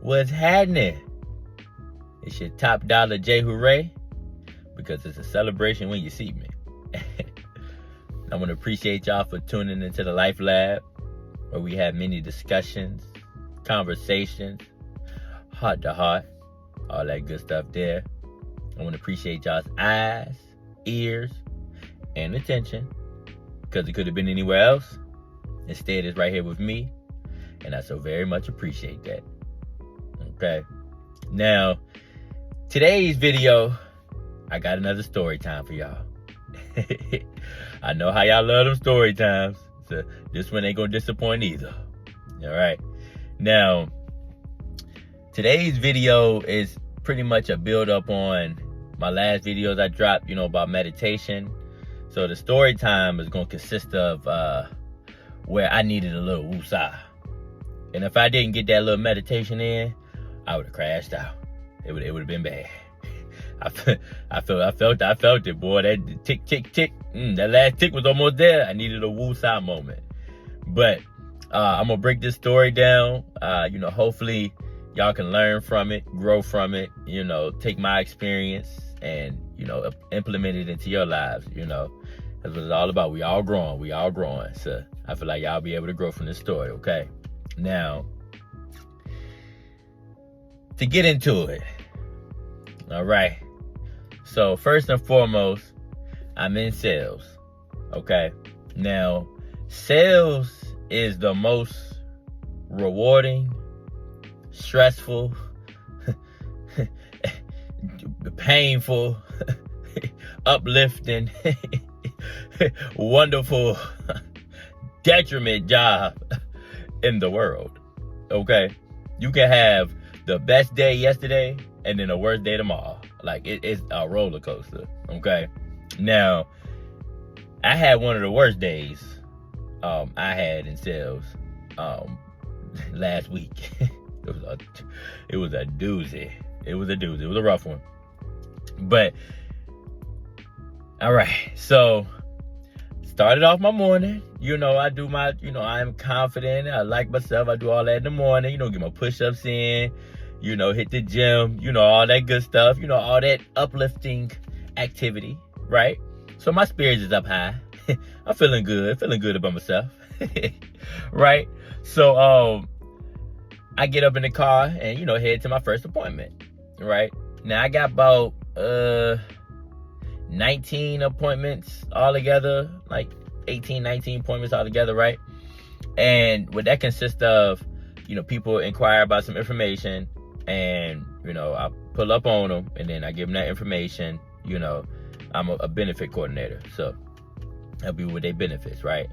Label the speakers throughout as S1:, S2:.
S1: What's happening? It's your top dollar JayHooray, because it's a celebration when you see me. I want to appreciate y'all for tuning into the Life Lab, where we have many discussions, conversations, heart to heart, all that good stuff there. I want to appreciate y'all's eyes, ears, and attention, because it could have been anywhere else. Instead, it's right here with me, and I so very much appreciate that. Okay. Now, today's video, I got another story time for y'all. I know how y'all love them story times, so this one ain't gonna disappoint either. All right. Now, today's video is pretty much a build up on my last videos I dropped, about meditation. So the story time is gonna consist of where I needed a little woosah. And if I didn't get that little meditation in, I would have crashed out. It would have been bad. I felt it, boy. That tick, tick, tick. That last tick was almost there. I needed a woosah moment. But I'm gonna break this story down. Hopefully y'all can learn from it, grow from it. Take my experience and implement it into your lives. That's what it's all about. We all growing. So I feel like y'all be able to grow from this story. Okay. Now, to get into it. All right. So first and foremost, I'm in sales. Okay. Now, sales is the most rewarding, stressful, painful, uplifting, wonderful, detriment job in the world. Okay. You can have the best day yesterday and then the worst day tomorrow. Like, it's a roller coaster. Okay. Now, I had one of the worst days I had in sales last week. It was a doozy. It was a rough one. But all right. So started off my morning. I do my, I am confident. I like myself. I do all that in the morning. Get my push-ups in. Hit the gym. All that good stuff. All that uplifting activity, right? So my spirits is up high. I'm feeling good about myself, right? So I get up in the car and head to my first appointment, right? Now I got about 19 appointments all together, like 18, 19 appointments all together, right? And what that consists of, people inquire about some information, and I pull up on them, and then I give them that information. I'm a benefit coordinator, so help people with their benefits, right?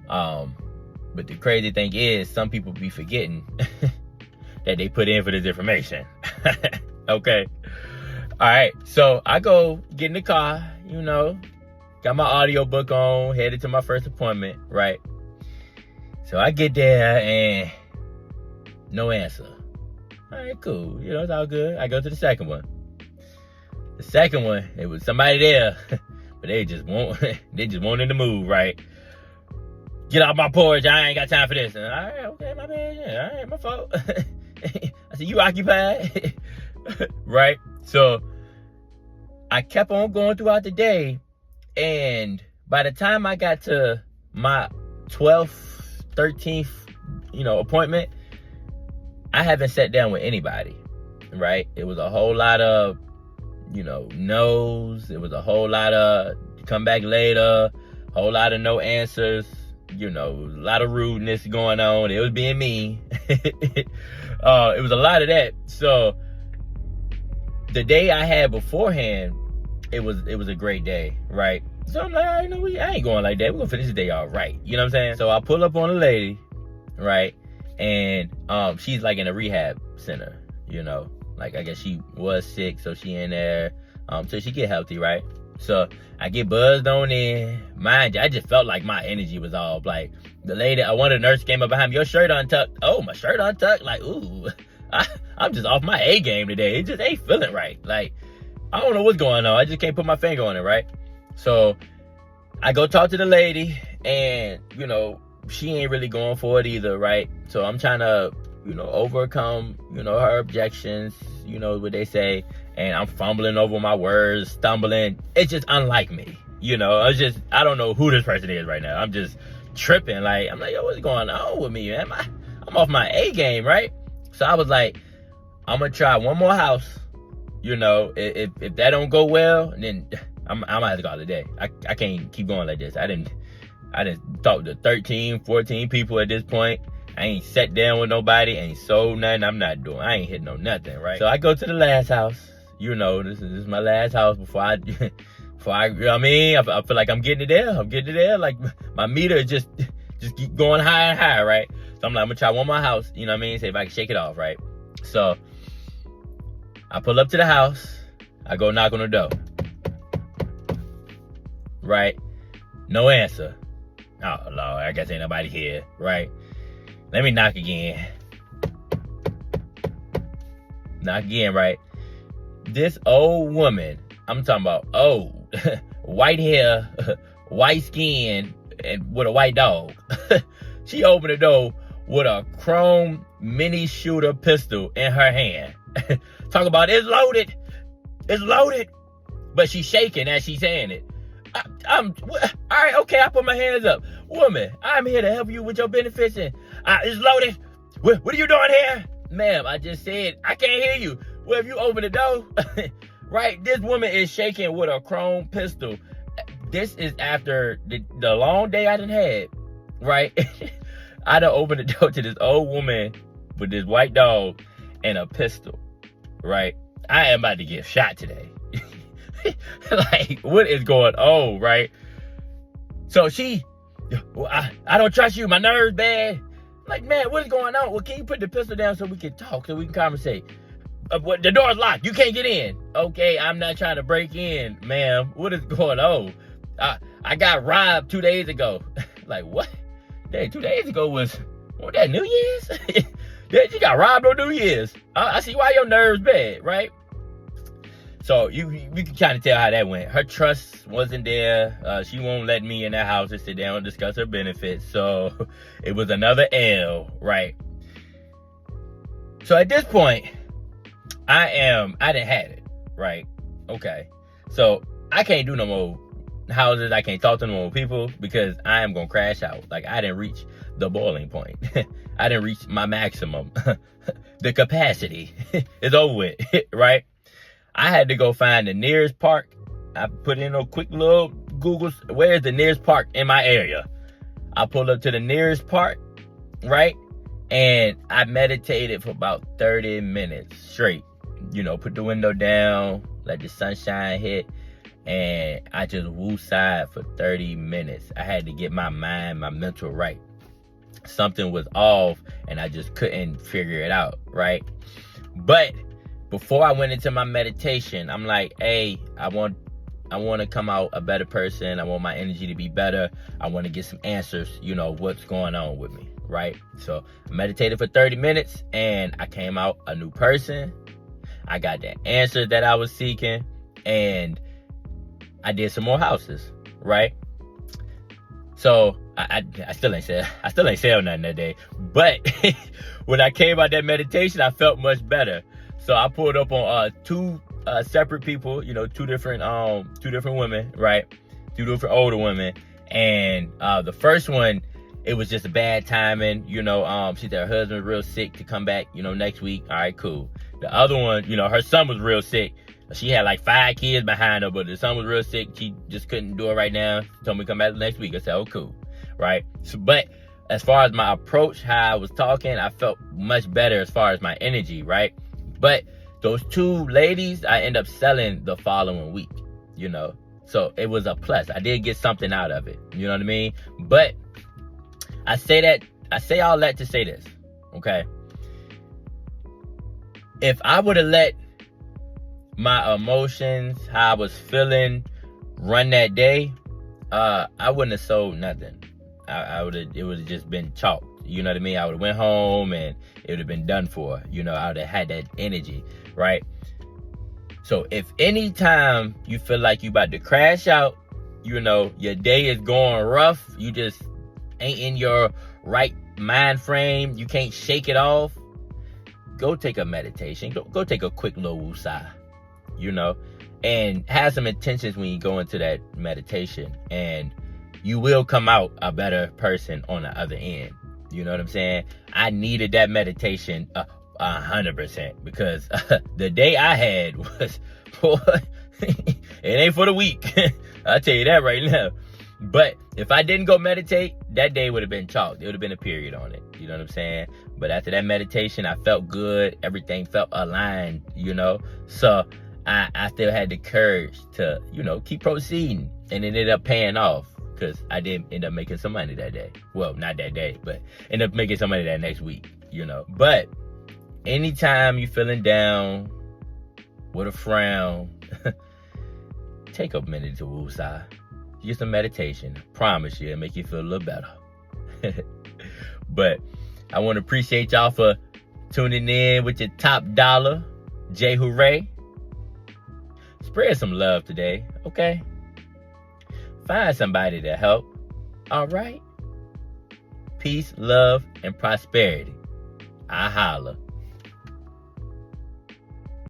S1: But the crazy thing is, some people be forgetting that they put in for this information. Okay. All right. So I go get in the car, got my audio book on, headed to my first appointment, right? So I get there and no answer. All right, cool. It's all good. I go to the second one. The second one, it was somebody there, but they just wanted to move, right? Get off my porch. I ain't got time for this. And, all right, okay, my bad. Yeah, all right, my fault. I said, you occupied? Right? So I kept on going throughout the day. And by the time I got to my 12th, 13th, appointment, I haven't sat down with anybody, right? It was a whole lot of, no's. It was a whole lot of come back later, whole lot of no answers, a lot of rudeness going on. It was being mean. It was a lot of that. So the day I had beforehand, it was a great day, right? So I'm like, all right, I ain't going like that. We're gonna finish the day all right. You know what I'm saying? So I pull up on a lady, right? And she's like in a rehab center, like I guess she was sick, so she in there, so she get healthy, right? So I get buzzed on in. Mind you, I just felt like my energy was off. Like the lady, one of the nurses came up behind me, your shirt untucked. Oh, my shirt untucked? Like, ooh, I'm just off my A game today. It just ain't feeling right. Like, I don't know what's going on. I just can't put my finger on it, right? So I go talk to the lady, and, she ain't really going for it either, right? So I'm trying to overcome, her objections, what they say, and I'm fumbling over my words, stumbling. It's just unlike me, I don't know who this person is right now. I'm just tripping. I'm like, yo, what's going on with me, man? I'm off my A game, right? So I was like, I'm gonna try one more house. If that don't go well, then I might have to call it a day. I can't keep going like this. I didn't talk to 13, 14 people at this point. I ain't sat down with nobody, ain't sold nothing. I ain't hitting on nothing, right? So I go to the last house. This is my last house before I I feel like I'm getting it there. Like my meter is just keep going higher and higher, right? So I'm like, I'm gonna try one more house, see if I can shake it off, right? So I pull up to the house, I go knock on the door. Right? No answer. Oh Lord, I guess ain't nobody here, right? Let me knock again. Knock again, right? This old woman, I'm talking about old, white hair, white skin, and with a white dog. She opened the door with a chrome mini shooter pistol in her hand. Talk about it's loaded. But she's shaking as she's saying it. I'm all right, okay, I put my hands up. Woman, I'm here to help you with your benefits, and it's loaded. What are you doing here? Ma'am, I just said, I can't hear you. Well, if you open the door, right, this woman is shaking with a chrome pistol. This is after the long day I done had, right? I done opened the door to this old woman with this white dog and a pistol, right? I am about to get shot today. Like, what is going on, right? So I don't trust you. My nerves bad. Like, man, what is going on? Well, can you put the pistol down so we can talk, so we can conversate? The door's locked. You can't get in. Okay, I'm not trying to break in, ma'am. What is going on? I got robbed 2 days ago. Like, what? Dang, 2 days ago was that New Year's? Yeah, you got robbed on New Year's. I see why your nerves bad, right? So you can kind of tell how that went. Her trust wasn't there. She won't let me in that house and sit down and discuss her benefits. So it was another L, right? So at this point, I done had it, right? Okay. So I can't do no more houses. I can't talk to no more people because I am going to crash out. Like, I didn't reach the boiling point. I didn't reach my maximum. The capacity is over with, right? I had to go find the nearest park. I put in a quick little Google, where's the nearest park in my area? I pulled up to the nearest park, right? And I meditated for about 30 minutes straight. Put the window down, let the sunshine hit, and I just woosayed for 30 minutes. I had to get my mind, my mental right. Something was off, and I just couldn't figure it out, right? But before I went into my meditation, I'm like, hey, I want to come out a better person. I want my energy to be better. I want to get some answers, what's going on with me, right? So I meditated for 30 minutes, and I came out a new person. I got the answer that I was seeking, and I did some more houses, right? So I still ain't sell nothing that day. But when I came out that meditation, I felt much better. So I pulled up on two separate people, two different women, right? Two different older women. And the first one, it was just a bad timing. She said her husband was real sick to come back, next week. All right, cool. The other one, her son was real sick. She had like 5 kids behind her, but the son was real sick. She just couldn't do it right now. She told me to come back next week. I said, oh, cool. Right? So, but as far as my approach, how I was talking, I felt much better as far as my energy, right? But those 2 ladies, I end up selling the following week, So it was a plus. I did get something out of it. You know what I mean? But I say all that to say this, okay? If I would have let my emotions, how I was feeling, run that day, I wouldn't have sold nothing. It would have just been chalked. You know what I mean? I would have went home and it would have been done for. I would have had that energy, right? So if any time you feel like you about to crash out, your day is going rough, you just ain't in your right mind frame, you can't shake it off, go take a meditation. Go take a quick little woosah, you know, and have some intentions when you go into that meditation, and you will come out a better person on the other end. You know what I'm saying? I needed that meditation 100% because the day I had was, boy, it ain't for the weak. I'll tell you that right now. But if I didn't go meditate, that day would have been chalked. It would have been a period on it. You know what I'm saying? But after that meditation, I felt good. Everything felt aligned, you know? So I still had the courage to, you know, keep proceeding. And it ended up paying off because I did end up making some money that day. Well, not that day, but ended up making some money that next week, you know? But anytime you feeling down with a frown, take a minute to woosah. Get some meditation. I promise you, it'll make you feel a little better. But I want to appreciate y'all for tuning in with your top dollar, JayHooray. Spread some love today, okay? Find somebody to help, all right? Peace, love, and prosperity. I holla.